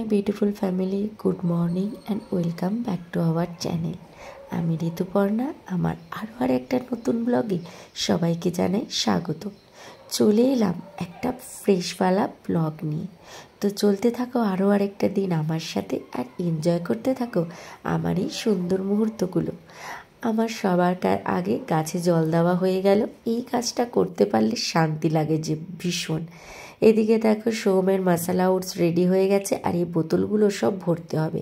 beautiful family, good morning and welcome back to our channel. আমি ঋতুপর্ণা, আমার আরও একটা নতুন ব্লগে সবাইকে জানাই স্বাগত। চলে এলাম একটা ফ্রেশওয়ালা ব্লগ নিয়ে। তো চলতে থাকো আরও আরেকটা দিন আমার সাথে, আর এনজয় করতে থাকো আমার এই সুন্দর মুহূর্তগুলো। আমার সবার আগে গাছে জল দেওয়া হয়ে গেল। এই কাজটা করতে পারলে শান্তি লাগে যে ভীষণ। এদিকে দেখো সোমের মশলা ওটস রেডি হয়ে গেছে, আর এই বোতলগুলো সব ভরতে হবে।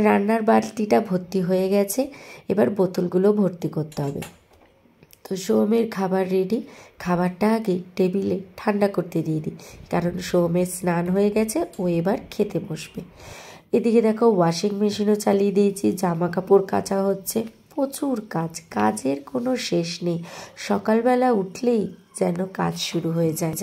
রান্নার বালতিটা ভর্তি হয়ে গেছে, এবার বোতলগুলো ভর্তি করতে হবে। তো সোমের খাবার রেডি, খাবারটা আগে টেবিলে ঠান্ডা করতে দিয়ে দিই, কারণ সোমের স্নান হয়ে গেছে, ও এবার খেতে বসবে। এদিকে দেখো ওয়াশিং মেশিনও চালিয়ে দিয়েছি, জামা কাপড় কাচা হচ্ছে। প্রচুর কাজের কোনো শেষ নেই। সকালবেলা উঠলেই যেন কাজ শুরু হয়ে যায়।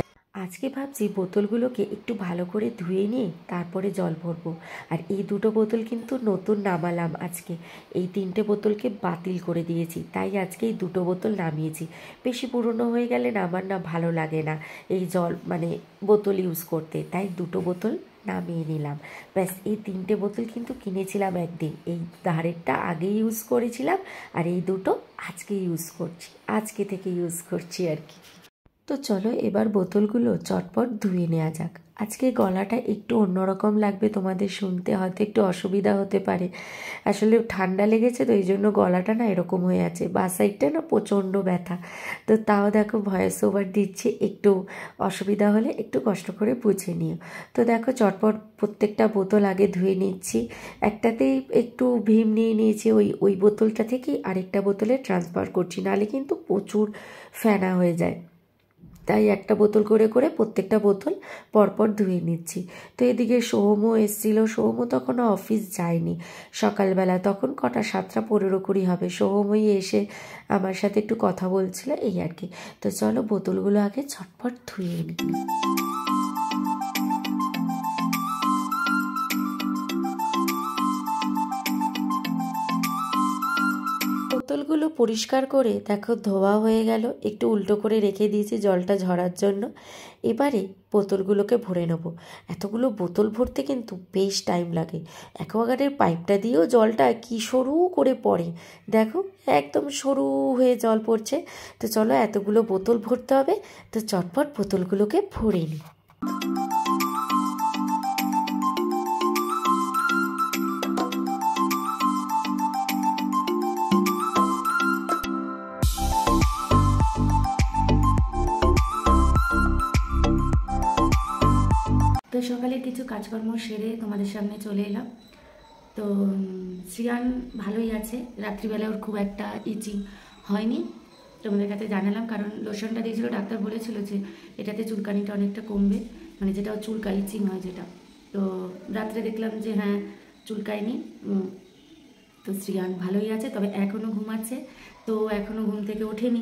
আজকে ভাবছি বোতলগুলোকে একটু ভালো করে ধুয়ে নিয়ে তারপরে জল ভরবো। আর এই দুটো বোতল কিন্তু নতুন নামালাম আজকে, এই 3টে বোতলকে বাতিল করে দিয়েছি, তাই আজকে এই দুটো বোতল নামিয়েছি। বেশি পুরনো হয়ে গেলে না আমার না ভালো লাগে না এই জল বোতল ইউজ করতে, তাই দুটো বোতল নামিয়ে নিলাম। ব্যাস, এই 3টে বোতল কিন্তু কিনেছিলাম একদিন, এই ধারেরটা আগে ইউজ করেছিলাম, আর এই দুটো আজকে ইউজ করছি, আজকে থেকে ইউজ করছি আর কি। তো চলো এবার বোতলগুলো চটপট ধুয়ে নেওয়া যাক। আজকে গলাটা একটু অন্যরকম লাগবে তোমাদের শুনতে, হয়তো একটু অসুবিধা হতে পারে। আসলে ঠান্ডা লেগেছে তো এই জন্য গলাটা না এরকম হয়ে আছে, বাঁ সাইডটা না প্রচণ্ড ব্যথা। তো তাও দেখো ভয়েস ওভার দিচ্ছি, একটু অসুবিধা হলে একটু কষ্ট করে বুঝে নিও। তো দেখো চটপট প্রত্যেকটা বোতল আগে ধুয়ে নিচ্ছি। একটাতেই একটু ভীম নিয়ে নিয়েছি, ওই বোতলটা থেকেই আরেকটা বোতলে ট্রান্সফার করছি, নাহলে কিন্তু প্রচুর ফেনা হয়ে যায়। তাই একটা বোতল করে করে প্রত্যেকটা বোতল পরপর ধুয়ে নিচ্ছি। তো এদিকে সোহমও এসেছিলো, সোহমও তখনও অফিস যায়নি সকালবেলা, তখন কটা 7:15 হবে। সোহমই এসে আমার সাথে একটু কথা বলছিল, এই আর কি। তো চলো বোতলগুলো আগে ঝটপট ধুয়ে নিই। বোতলগুলো পরিষ্কার করে দেখো ধোয়া হয়ে গেল, একটু উল্টো করে রেখে দিয়েছি জলটা ঝরার জন্য। এবারে বোতলগুলোকে ভরে নেবো। এতগুলো বোতল ভরতে কিন্তু বেশ টাইম লাগে। অ্যাকোয়াগার্ডের পাইপটা দিয়েও জলটা কি সরু করে পড়ে, দেখো একদম সরু হয়ে জল পড়ছে। তো চলো এতগুলো বোতল ভরতে হবে, তো চটপট বোতলগুলোকে ভরে নিই। তো সকালে কিছু কাজকর্ম সেরে তোমাদের সামনে চলে এলাম। তো শ্রিয়ান ভালোই আছে, রাত্রিবেলা ওর খুব একটা ইচিং হয়নি, তোমাদের কাছে জানালাম। কারণ লোশনটা দিয়েছিল, ডাক্তার বলেছিল যে এটাতে চুলকানিটা অনেকটা কমবে, যেটা চুলকায় ইচিং হয় যেটা। তো রাত্রে দেখলাম যে হ্যাঁ চুলকায়নি। তো শ্রিয়ান ভালোই আছে, তবে এখনও ঘুমাচ্ছে, তো এখনও ঘুম থেকে ওঠেনি।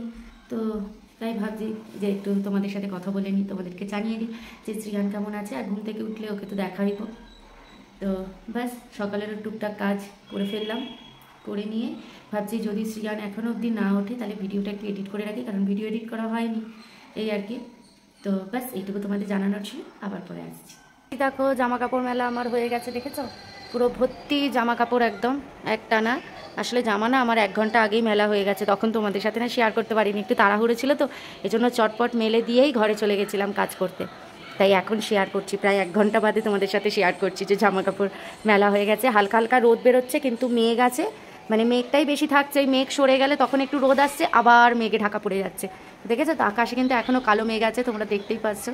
তো তাই ভাবছি যে একটু তোমাদের সাথে কথা বলে নিই, তোমাদেরকে জানিয়ে দিই যে শ্রিয়ান কেমন আছে। আর ঘুম থেকে উঠলে ওকে তো দেখাইব। তো ব্যাস সকালেরও টুকটাক কাজ করে ফেললাম, করে নিয়ে ভাবছি যদি শ্রিয়ান এখনও অবধি না ওঠে তাহলে ভিডিওটা একটু এডিট করে রাখি, কারণ ভিডিও এডিট করা হয়নি, এই আর কি। তো ব্যাস এইটুকু তোমাদের জানানোর ছিল, আবার পরে আসছি। দেখো জামা কাপড় মেলা আমার হয়ে গেছে, দেখেছো পুরো ভর্তি জামা কাপড়, একদম একটানা। আসলে জামা না আমার 1 ঘন্টা আগেই মেলা হয়ে গেছে, তখন তোমাদের সাথে না শেয়ার করতে পারিনি, একটু তাড়াহুড়ো ছিল, তো এজন্য চটপট মেলে দিয়েই ঘরে চলে গেছিলাম কাজ করতে। তাই এখন শেয়ার করছি, প্রায় 1 ঘন্টা বাদে তোমাদের সাথে শেয়ার করছি যে জামা কাপড় মেলা হয়ে গেছে। হালকা হালকা রোদ বেরোচ্ছে, কিন্তু মেঘ আছে, মেঘটাই বেশি থাকছে। ওই মেঘ সরে গেলে তখন একটু রোদ আসছে, আবার মেঘে ঢাকা পড়ে যাচ্ছে, দেখেছো তো আকাশে কিন্তু এখনও কালো মেঘ আছে, তোমরা দেখতেই পাচ্ছ।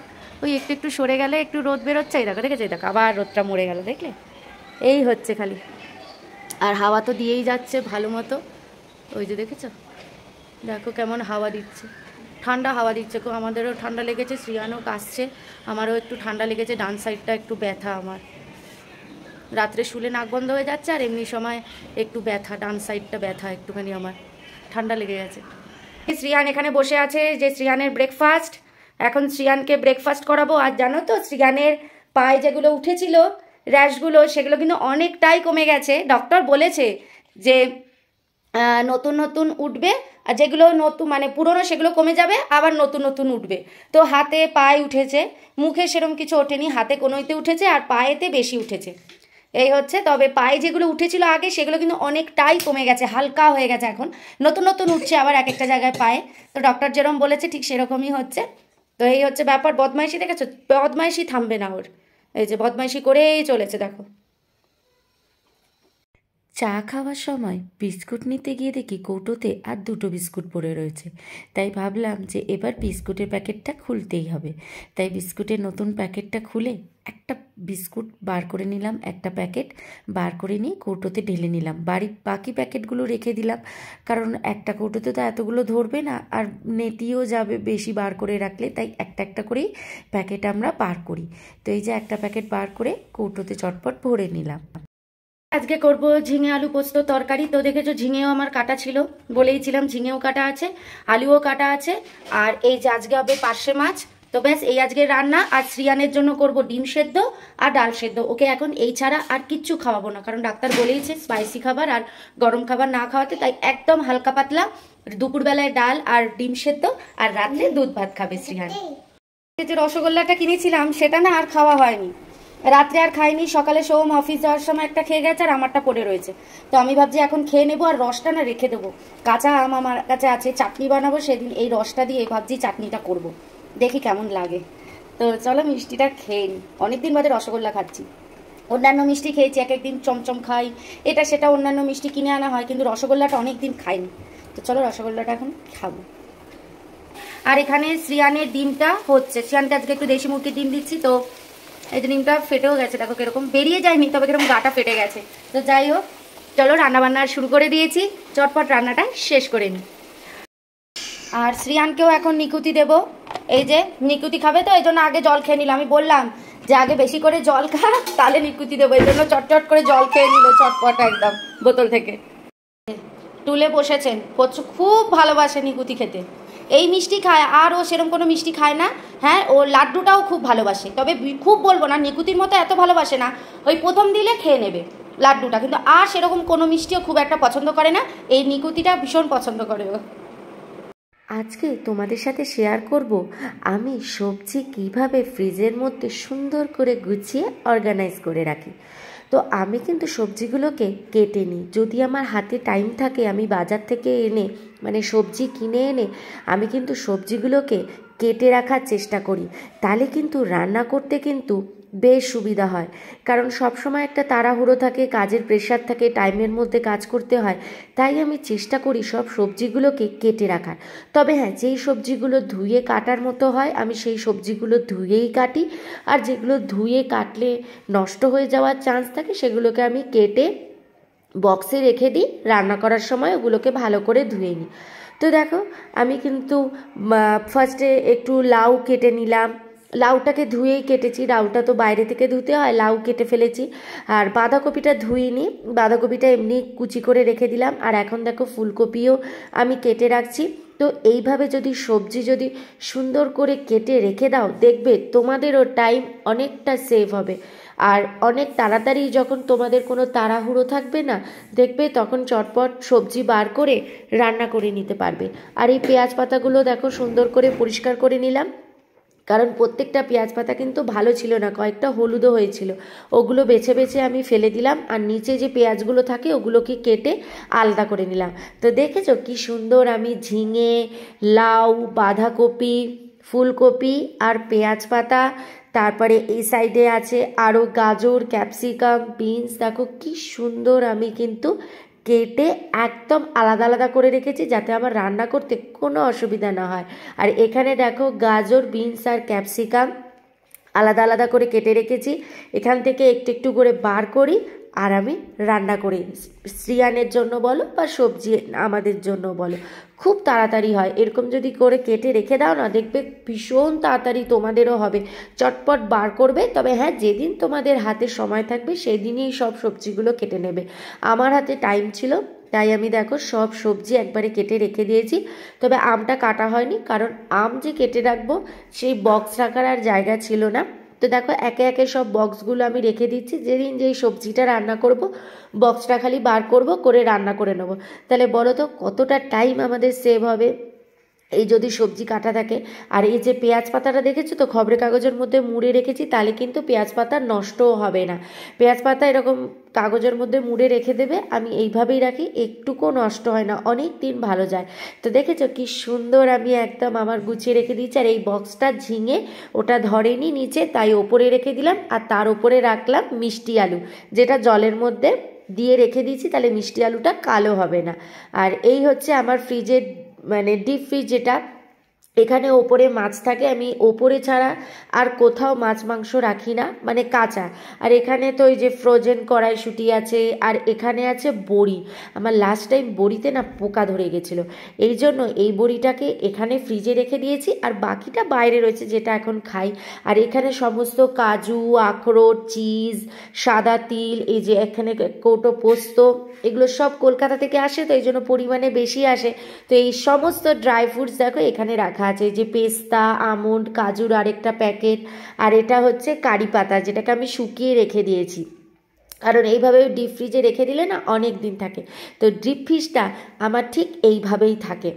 ওই একটু একটু সরে গেলে একটু রোদ বেরোচ্ছে, এই দেখো দেখেছো, দেখো আবার রোদটা মরে গেল, দেখলে এই হচ্ছে খালি। আর হাওয়া তো দিয়েই যাচ্ছে ভালো মতো, ওই যে দেখেছো, দেখো কেমন হাওয়া দিচ্ছে, ঠান্ডা হাওয়া দিচ্ছে। আমাদেরও ঠান্ডা লেগেছে, শ্রিয়ানও কাশছে, আমারও একটু ঠান্ডা লেগেছে, ডান সাইডটা একটু ব্যথা আমার, রাত্রে শুলে নাক বন্ধ হয়ে যাচ্ছে, আর এমনি সময় একটু ব্যথা, ডান সাইডটা ব্যথা একটুখানি, আমার ঠান্ডা লেগে গেছে। শ্রিয়ান এখানে বসে আছে, যে শ্রিয়ানের ব্রেকফাস্ট, এখন শ্রিয়ানকে ব্রেকফাস্ট করাবো। আর জানো তো শ্রিয়ানের পায়ে যেগুলো উঠেছিল র্যাশগুলো, সেগুলো কিন্তু অনেকটাই কমে গেছে। ডক্টর বলেছে যে নতুন নতুন উঠবে, আর যেগুলো নতুন পুরনো সেগুলো কমে যাবে, আবার নতুন নতুন উঠবে। তো হাতে পায়ে উঠেছে, মুখে সেরকম কিছু ওঠেনি, হাতে কোনোইতে উঠেছে আর পায়েতে বেশি উঠেছে। এই হচ্ছে। তবে পায়ে যেগুলো উঠেছিল আগে সেগুলো কিন্তু অনেকটাই কমে গেছে, হালকা হয়ে গেছে, এখন নতুন নতুন উঠছে আবার এক একটা জায়গায় পায়ে। তো ডক্টর যেরকম বলেছে ঠিক সেরকমই হচ্ছে। তো এই হচ্ছে ব্যাপার। বদমাইশি দেখেছো, বদমাইশি থামবে না ওর, এই যে বদমাইশি করেই চলেছে দেখো। চা খাওয়ার সময় বিস্কুট নিতে গিয়ে দেখি কৌটোতে আর 2টো বিস্কুট পড়ে রয়েছে। তাই ভাবলাম যে এবার বিস্কুটের প্যাকেটটা খুলতেই হবে। তাই বিস্কুটের নতুন প্যাকেটটা খুলে একটা বিস্কুট বার করে নিলাম, একটা প্যাকেট বার করে নিয়ে কৌটোতে ঢেলে নিলাম। বাড়ির বাকি প্যাকেটগুলো রেখে দিলাম, কারণ একটা কৌটোতে তো এতগুলো ধরবে না, আর নেতিও যাবে বেশি বার করে রাখলে। তাই একটা একটা করেই প্যাকেট আমরা বার করি। তো এই যে একটা প্যাকেট বার করে কৌটোতে চটপট ভরে নিলাম। আজকে করব ঝিঙে আলু পোস্ত তরকারি। তো দেখেছো ঝিঙেও আমার কাটা ছিল, বলেইছিলাম ঝিঙেও কাটা আছে, আলুও কাটা আছে। আর এই যে আজকে হবে পার্শে মাছ। তো ব্যাস এই আজকে রান্না। আর শ্রিয়ানের জন্য করব ডিম সেদ্ধ আর ডাল সেদ্ধ। ওকে এখন এই ছাড়া আর কিচ্ছু খাওয়াবো না, কারণ ডাক্তার বলেইছে স্পাইসি খাবার আর গরম খাবার না খাওয়াতে। তাই একদম হালকা পাতলা দুপুরবেলায় ডাল আর ডিম সেদ্ধ, আর রাত্রে দুধ ভাত খাবে শ্রিয়ান। যে রসগোল্লাটা কিনেছিলাম সেটা না আর খাওয়া হয়নি, রাত্রে আর খাইনি। সকালে সোম অফিস যাওয়ার সময় একটা খেয়ে গেছে, আর আমারটা পড়ে রয়েছে। তো আমি ভাবছি এখন খেয়ে নেবো, আর রসটা না রেখে দেবো। কাঁচা আম আমার কাছে আছে, চাটনি বানাবো সেদিন, এই রসটা দিয়ে ভাবছি চাটনিটা করব, দেখি কেমন লাগে। তো চলো মিষ্টিটা খেয়ে নিই, অনেকদিন বাদে রসগোল্লা খাচ্ছি। অন্যান্য মিষ্টি খেয়েছি, এক একদিন চমচম খাই, এটা সেটা অন্যান্য মিষ্টি কিনে আনা হয়, কিন্তু রসগোল্লাটা অনেকদিন খাইনি। তো চলো রসগোল্লাটা এখন খাবো। আর এখানে শ্রিয়ানের ডিমটা হচ্ছে, শ্রিয়ানকে আজকে একটু দেশি মুরগির ডিম দিচ্ছি। তো এই যে ডিমটা ফেটেও গেছে, দেখো কিরকম বেরিয়ে যায়নি, তবে কিরকম গাটা ফেটে গেছে। তো যাই হোক, চলো রান্নাবান্না শুরু করে দিয়েছি, চটপট রান্নাটা শেষ করে নিই। আর শ্রিয়ানকেও এখন নিকুতি দেব। এই যে নিকুতি খাবে, তো এই জন্য আগে জল খেয়ে নিল। আমি বললাম যে আগে বেশি করে জল খা, তাহলে নিকুতি দেবো। এই জন্য চটচট করে জল খেয়ে নিল চটপট একদম বোতল থেকে। টুলে বসেছেন, খুব ভালোবাসে নিকুতি খেতে। এই মিষ্টি খায়, আর ও সেরকম কোনো মিষ্টি খায় না। হ্যাঁ, ও লাড্ডুটাও খুব ভালোবাসে, তবে খুব বলবো না, নিকুতির মতো এত ভালোবাসে না। ওই প্রথম দিলে খেয়ে নেবে লাড্ডুটা, কিন্তু আর সেরকম কোনো মিষ্টিও খুব একটা পছন্দ করে না। এই নিকুতিটা ভীষণ পছন্দ করে ও। আজকে তোমাদের সাথে শেয়ার করব আমি সবজি কিভাবে ফ্রিজের মধ্যে সুন্দর করে গুছিয়ে অর্গানাইজ করে রাখি। তো আমি কিন্তু সবজিগুলোকে কেটে নিই, যদি আমার হাতে টাইম থাকে আমি বাজার থেকে এনে মানে সবজি কিনে এনে আমি কিন্তু সবজিগুলোকে কেটে রাখার চেষ্টা করি। তাহলে কিন্তু রান্না করতে কিন্তু বেশ সুবিধা হয়, কারণ সবসময় একটা তাড়াহুড়ো থাকে, কাজের প্রেশার থাকে, টাইমের মধ্যে কাজ করতে হয়। তাই আমি চেষ্টা করি সব সবজিগুলোকে কেটে রাখার। তবে হ্যাঁ, যেই সবজিগুলো ধুয়ে কাটার মতো হয় আমি সেই সবজিগুলো ধুয়েই কাটি, আর যেগুলো ধুয়ে কাটলে নষ্ট হয়ে যাওয়ার চান্স থাকে সেগুলোকে আমি কেটে বক্সে রেখে দিই, রান্না করার সময় ওগুলোকে ভালো করে ধুয়ে নিই। তো দেখো আমি কিন্তু ফার্স্টে একটু লাউ কেটে নিলাম, লাউটাকে ধুয়েই কেটেছি, লাউটা তো বাইরে থেকে ধুতে হয়, লাউ কেটে ফেলেছি। আর বাঁধাকপিটা ধুইনি, বাঁধাকপিটা এমনি কুচি করে রেখে দিলাম। আর এখন দেখো ফুলকপিও আমি কেটে রাখছি। তো এইভাবে যদি সবজি যদি সুন্দর করে কেটে রেখে দাও, দেখবে তোমাদেরও টাইম অনেকটা সেভ হবে। আর অনেক তাড়াতাড়ি যখন তোমাদের কোনো তাড়াহুড়ো থাকবে না, দেখবে তখন চটপট সবজি বার করে রান্না করে নিতে পারবে। আর এই পেঁয়াজ পাতাগুলো দেখো সুন্দর করে পরিষ্কার করে নিলাম, কারণ প্রত্যেকটা পেঁয়াজ পাতা কিন্তু ভালো ছিল না, কয়েকটা হলুদও হয়েছিল। ওগুলো বেছে বেছে আমি ফেলে দিলাম, আর নিচে যে পেঁয়াজগুলো থাকে ওগুলোকে কেটে আলাদা করে নিলাম। তো দেখেছো কি সুন্দর আমি ঝিঙে, লাউ, বাঁধাকপি, ফুলকপি আর পেঁয়াজ পাতা, তারপরে এই সাইডে আছে আরও গাজর, ক্যাপসিকাম, বিনস, দেখো কি সুন্দর আমি কিন্তু কেটে একদম আলাদা আলাদা করে রেখেছি, যাতে আমার রান্না করতে কোনো অসুবিধা না হয়। আর এখানে দেখো গাজর, বিনস আর ক্যাপসিকাম আলাদা আলাদা করে কেটে রেখেছি, এখান থেকে একটু একটু করে বার করি আর আমি রান্না করি। শ্রিয়ানের জন্য বলো বা সবজি আমাদের জন্য বলো, খুব তাড়াতাড়ি হয়। এরকম যদি করে কেটে রেখে দাও না, দেখবে ভীষণ তাড়াতাড়ি তোমাদেরও হবে, চটপট বার করবে। তবে হ্যাঁ, যেদিন তোমাদের হাতে সময় থাকবে সেই দিনই সব সবজিগুলো কেটে নেবে। আমার হাতে টাইম ছিল, তাই আমি দেখো সব সবজি একবারে কেটে রেখে দিয়েছি। তবে আমটা কাটা হয়নি, কারণ আম যে কেটে রাখবো সেই বক্স রাখার আর জায়গা ছিল না। তো দেখো একে একে সব বক্সগুলো আমি রেখে দিচ্ছি, যেদিন যেই সবজিটা রান্না করব বক্সটা খালি বার করব, করে রান্না করে নেব। তাহলে বলো তো কতটা টাইম আমাদের সেভ হবে। এই যদি সবজি কাটা থাকে। আর এই যে পেঁয়াজ পাতাটা দেখেছো তো খবরের কাগজের মধ্যে মুড়ে রেখেছি, তাহলে কিন্তু পেঁয়াজ পাতা নষ্টও হবে না। পেঁয়াজ পাতা এরকম কাগজের মধ্যে মুড়ে রেখে দেবে, আমি এইভাবেই রাখি, একটুকুও নষ্ট হয় না, অনেক দিন ভালো যায়। তো দেখেছো কি সুন্দর আমি একদম আমার গুছিয়ে রেখে দিয়েছি। আর এই বক্সটা ঝিঙে ওটা ধরেনি নিচে, তাই ওপরে রেখে দিলাম। আর তার উপরে রাখলাম মিষ্টি আলু, যেটা জলের মধ্যে দিয়ে রেখে দিয়েছি, তাহলে মিষ্টি আলুটা কালো হবে না। আর এই হচ্ছে আমার ফ্রিজের মানে ডিপ ফ্রিজ, যেটা এখানে ওপরে মাছ থাকে, আমি ওপরে ছাড়া আর কোথাও মাছ মাংস রাখি না, মানে কাঁচা। আর এখানে তো ওই যে ফ্রোজেন কড়াইশুঁটি আছে, আর এখানে আছে বড়ি। আমার লাস্ট টাইম বড়িতে না পোকা ধরে গেছিলো, এই জন্য এই বড়িটাকে এখানে ফ্রিজে রেখে দিয়েছি, আর বাকিটা বাইরে রয়েছে যেটা এখন খাই। আর এখানে সমস্ত কাজু, আখরোট, চিজ, সাদা তিল, এই যে এখানে কৌটো পোস্ত, এগুলো সব কলকাতা থেকে আসে, তো এই জন্য পরিমাণে বেশি আসে। তো এই সমস্ত ড্রাই ফ্রুটস দেখো এখানে রাখা আছে, যে পেস্তা, আমন্ড, কাজুর আরেকটা প্যাকেট, আর এটা হচ্ছে কারি পাতা, যেটাকে আমি শুকিয়ে রেখে দিয়েছি, কারণ এইভাবে ডিপ ফ্রিজে রেখে দিলে না অনেক দিন থাকে। তো ডিপ ফ্রিজটা আমার ঠিক এইভাবেই থাকে,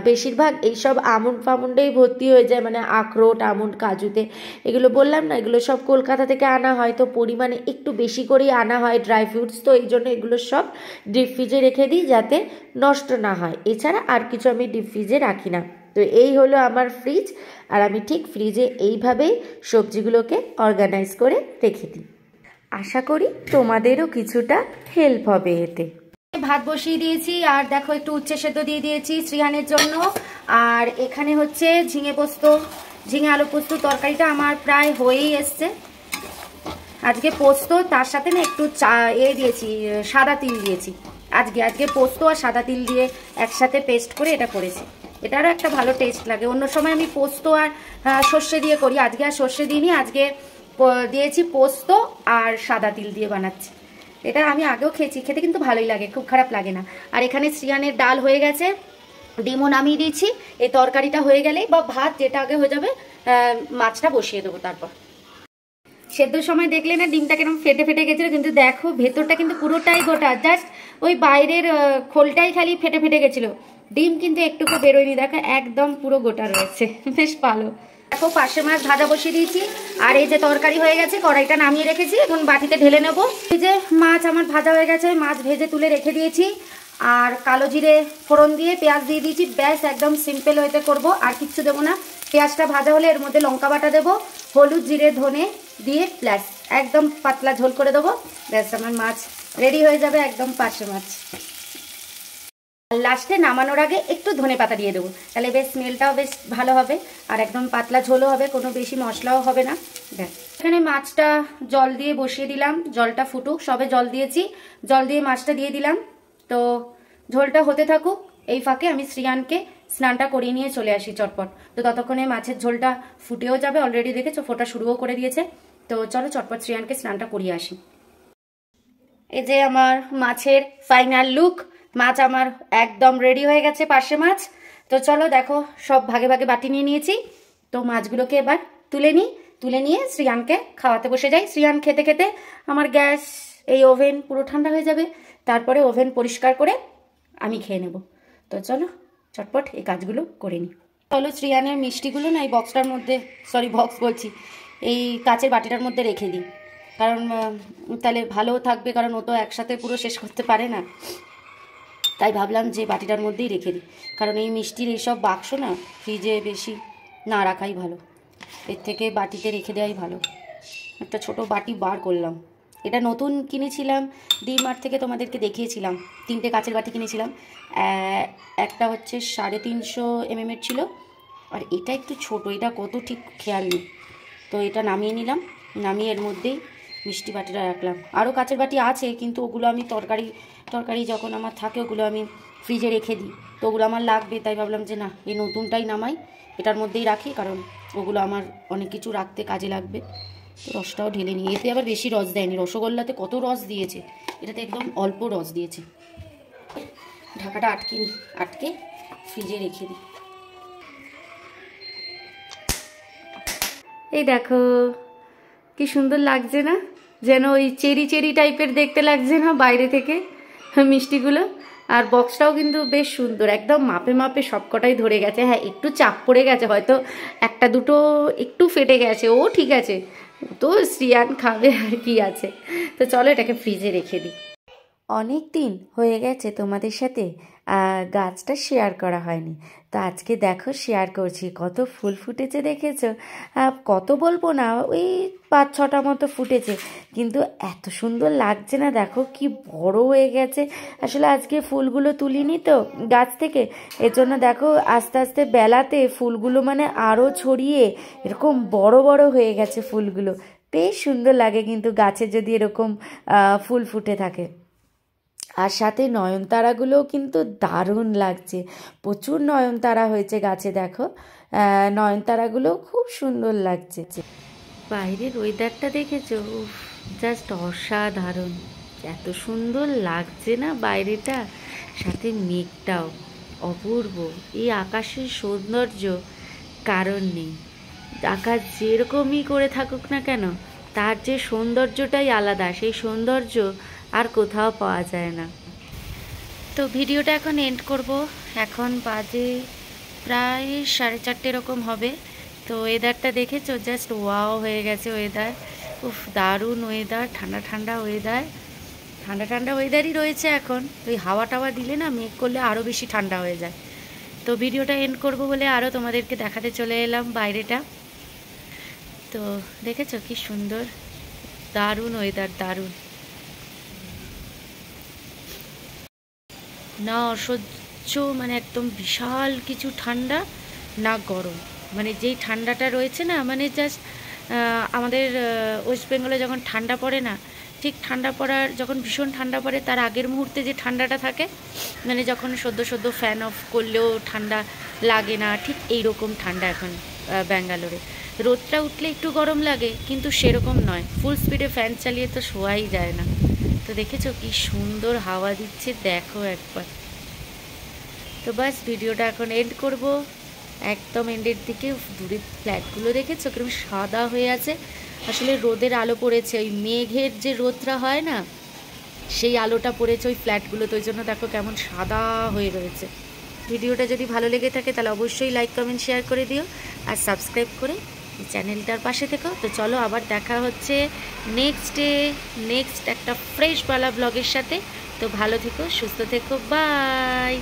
বেশিরভাগ এইসব আমন্ড ফামন্ডেই ভর্তি হয়ে যায়, মানে আখরোট, আমন্ড, কাজুতে। এগুলো বললাম না, এগুলো সব কলকাতা থেকে আনা হয়, তো পরিমাণে একটু বেশি করেই আনা হয় ড্রাই ফ্রুটস, তো এই জন্য এগুলো সব ডিপ ফ্রিজে রেখে দিই যাতে নষ্ট না হয়। এছাড়া আর কিছু আমি ডিপ ফ্রিজে রাখি না। তো এই হলো আমার ফ্রিজ, আর আমি ঠিক ফ্রিজে এইভাবেই সবজিগুলোকে অর্গানাইজ করে রেখে দিই। আশা করি তোমাদেরও কিছুটা হেল্প হবে এতে। ভাত বসিয়ে দিয়েছি, আর দেখো একটু উচ্ছে সেদ্ধ দিয়ে দিয়েছি শ্রীহানের জন্য। আর এখানে হচ্ছে ঝিঙে পোস্ত, ঝিঙে আলু পোস্ত তরকারিটা আমার প্রায় হয়েই এসছে। আজকে পোস্ত, তার সাথে না একটু দিয়েছি, সাদা তিল দিয়েছি। আজকে পোস্ত আর সাদা তিল দিয়ে একসাথে পেস্ট করে এটা করেছি। এটারও একটা ভালো টেস্ট লাগে। অন্য সময় আমি পোস্ত আর সর্ষে দিয়ে করি, আজকে আর সর্ষে দিইনি, আজকে দিয়েছি পোস্ত আর সাদা তিল দিয়ে বানাচ্ছি। এটা আমি আগেও খেয়েছি, খেতে কিন্তু ভালোই লাগে, খুব খারাপ লাগে না। আর এখানে শ্রীয়ানের ডাল হয়ে গেছে, ডিমও নামিয়ে দিয়েছি। এই তরকারিটা হয়ে গেলেই, বা ভাত যেটা আগে হয়ে যাবে, মাছটা বসিয়ে দেবো। তারপর সেদ্ধর সময় দেখলে না ডিমটা কেরকম ফেটে ফেটে গেছিলো, কিন্তু দেখো ভেতরটা কিন্তু পুরোটাই গোটা, জাস্ট ওই বাইরের খোলটাই খালি ফেটে ফেটে গেছিলো, ডিম কিন্তু একটুকু বেরোয়নি, দেখো একদম পুরো গোটা রয়েছে, বেশ ভালো। দেখো পার্শে মাছ ভাজা বসিয়ে দিয়েছি, আর এই যে তরকারি হয়ে গেছে, কড়াইটা নামিয়ে রেখেছি, এখন বাটিতে ঢেলে নেবো। এই যে মাছ আমার ভাজা হয়ে গেছে, মাছ ভেজে তুলে রেখে দিয়েছি, আর কালো জিরে ফোড়ন দিয়ে পেঁয়াজ দিয়ে দিয়েছি, ব্যাস একদম সিম্পল ওয়েতে করবো, আর কিচ্ছু দেবো না। পেঁয়াজটা ভাজা হলে এর মধ্যে লঙ্কা বাটা দেবো, হলুদ, জিরে, ধনে দিয়ে প্লাস একদম পাতলা ঝোল করে দেবো, ব্যাস আমার মাছ রেডি হয়ে যাবে, একদম পার্শে মাছ। লাস্টে নামানোর আগে একটু ধনে পাতা দিয়ে দেবো, তাহলে বেশ স্মেলটাও বেশ ভালো হবে, আর একদম পাতলা ঝোলও হবে, কোনো বেশি মশলাও হবে না। দেখ এখানে মাছটা জল দিয়ে বসিয়ে দিলাম, জলটা ফুটুক, সবে জল দিয়েছি, জল দিয়ে মাছটা দিয়ে দিলাম। তো ঝোলটা হতে থাকুক, এই ফাঁকে আমি শ্রীয়ানকে স্নানটা করিয়ে নিয়ে চলে আসি চটপট। তো ততক্ষণে মাছের ঝোলটা ফুটেও যাবে, অলরেডি দেখেছো ফোটা শুরুও করে দিয়েছে। তো চলো চটপট শ্রীয়ানকে স্নানটা করিয়ে আসি। এই যে আমার মাছের ফাইনাল লুক, মাছ আমার একদম রেডি হয়ে গেছে, পার্শে মাছ। তো চলো দেখো সব ভাগে ভাগে বাটি নিয়ে নিয়েছি, তো মাছগুলোকে এবার তুলে নিয়ে শ্রীয়ানকে খাওয়াতে বসে যাই। শ্রীয়ান খেতে খেতে আমার গ্যাস, এই ওভেন পুরো ঠান্ডা হয়ে যাবে, তারপরে ওভেন পরিষ্কার করে আমি খেয়ে নেব। তো চলো চটপট এই কাজগুলো করে নিই। চলো শ্রীয়ানের মিষ্টিগুলো না এই বক্সটার মধ্যে, বক্স বলছি, এই কাচের বাটিটার মধ্যে রেখে দিই, কারণ তাহলে ভালোও থাকবে, কারণ ও তো একসাথে পুরো শেষ করতে পারে না, তাই ভাবলাম যে বাটিটার মধ্যেই রেখে দিই, কারণ এই মিষ্টির এইসব বাক্স না ফ্রিজে বেশি না রাখাই ভালো, এর থেকে বাটিতে রেখে দেওয়াই ভালো। একটা ছোট বাটি বার করলাম, এটা নতুন কিনেছিলাম ডি-মার্ট থেকে, তোমাদেরকে দেখিয়েছিলাম, 3টে কাচের বাটি কিনেছিলাম, একটা হচ্ছে 350 mm ছিল, আর এটা একটু ছোট, এটা কত ঠিক খেয়াল নেই। তো এটা নামিয়ে নিলাম, নামিয়ে এর মধ্যেই মিষ্টি বাটিটা রাখলাম। আরও কাচের বাটি আছে, কিন্তু ওগুলো আমি তরকারি যখন আমার থাকে ওগুলো আমি ফ্রিজে রেখে দিই, তো ওগুলো আমার লাগবে, তাই ভাবলাম যে না এই নতুনটাই নামাই, এটার মধ্যেই রাখি, কারণ ওগুলো আমার অনেক কিছু রাখতে কাজে লাগবে। তো রসটাও ঢেলে নিই, এতে আবার বেশি রস দেয়নি, রসগোল্লাতে কত রস দিয়েছে, এটাতে একদম অল্প রস দিয়েছে। ঢাকাটা আটকে ফ্রিজে রেখে দিই। এই দেখো কি সুন্দর লাগছে না, যেন ওই চেরি টাইপের দেখতে লাগছে না বাইরে থেকে মিষ্টিগুলো। আর বক্সটাও কিন্তু বেশ সুন্দর, একদম মাপে মাপে সবকটাই ধরে গেছে। হ্যাঁ একটু চাপ পড়ে গেছে, হয়তো একটা দুটো একটু ফেটে গেছে, ও ঠিক আছে, তো শ্রিয়ান খাবে আর কি আছে। তো চলো এটাকে ফ্রিজে রেখে দিই। অনেক দিন হয়ে গেছে তোমাদের সাথে গাছটা শেয়ার করা হয়নি, তো আজকে দেখো শেয়ার করছি। কত ফুল ফুটেছে দেখেছো? কত বলবো না, ওই 5-6টা মতো ফুটেছে, কিন্তু এত সুন্দর লাগছে না, দেখো কি বড় হয়ে গেছে। আসলে আজকে ফুলগুলো তুলিনি তো গাছ থেকে, এর জন্য দেখো আস্তে আস্তে বেলাতে ফুলগুলো মানে আরও ছড়িয়ে এরকম বড় বড় হয়ে গেছে ফুলগুলো। বেশ সুন্দর লাগে কিন্তু গাছে যদি এরকম ফুল ফুটে থাকে। আর সাথে নয়নতারাগুলোও কিন্তু দারুণ লাগছে, প্রচুর নয়নতারা হয়েছে গাছে, দেখো নয়নতারাগুলো খুব সুন্দর লাগছে। বাইরের ওয়েদারটা দেখেছো? জাস্ট অসাধারণ, এত সুন্দর লাগছে না বাইরেটা, সাথে মেঘটাও অপূর্ব। এই আকাশের সৌন্দর্য কারণ নেই, আকাশ যেরকমই করে থাকুক না কেন, তার যে সৌন্দর্যটাই আলাদা, সেই সৌন্দর্য আর কোথাও পাওয়া যায় না। তো ভিডিওটা এখন এন্ড করব, এখন বাজে প্রায় 4:30 এরকম হবে। তো ওয়েদারটা দেখেছো? জাস্ট ওয়াও হয়ে গেছে ওয়েদার, উফ দারুণ ওয়েদার, ঠান্ডা ঠান্ডা ওয়েদার, ঠান্ডা ঠান্ডা ওয়েদারই রয়েছে এখন। তো এই হাওয়া টাওয়া দিলে না, মেঘ করলে আরও বেশি ঠান্ডা হয়ে যায়। তো ভিডিওটা এন্ড করব বলে আরও তোমাদেরকে দেখাতে চলে এলাম বাইরেটা। তো দেখেছো কি সুন্দর, দারুণ ওয়েদার, দারুণ, না অসহ্য, মানে একদম বিশাল কিছু ঠান্ডা, না গরম, মানে যেই ঠান্ডাটা রয়েছে না, মানে জাস্ট আমাদের ওয়েস্ট বেঙ্গলে যখন ঠান্ডা পড়ে না, ঠিক ঠান্ডা পড়ার যখন ভীষণ ঠান্ডা পড়ে তার আগের মুহূর্তে যে ঠান্ডাটা থাকে, মানে যখন সদ্য সদ্য ফ্যান অফ করলেও ঠান্ডা লাগে না, ঠিক এইরকম ঠান্ডা এখন ব্যাঙ্গালোরে। রোদটা উঠলে একটু গরম লাগে, কিন্তু সেরকম নয়, ফুল স্পিডে ফ্যান চালিয়ে তো শোয়াই যায় না। তো দেখেছো কি সুন্দর হাওয়া দিচ্ছে, দেখো একবার। তো বাস ভিডিওটা এখন এন্ড করব, একদম এন্ডের দিকে। দূরের ফ্ল্যাটগুলো দেখেছো কিরকম সাদা হয়ে আছে, আসলে রোদের আলো পড়েছে, ওই মেঘের যে রোদটা হয় না, সেই আলোটা পড়েছে ওই ফ্ল্যাটগুলোতে, ওই জন্য দেখো কেমন সাদা হয়ে রয়েছে। ভিডিওটা যদি ভালো লেগে থাকে তাহলে অবশ্যই লাইক কমেন্ট শেয়ার করে দিও, আর সাবস্ক্রাইব করে চ্যানেলটার পাশে থেকো। তো চলো আবার দেখা হচ্ছে নেক্সট একটা ফ্রেশ বালা ব্লগের সাথে। তো ভালো থেকো, সুস্থ থেকো, বাই।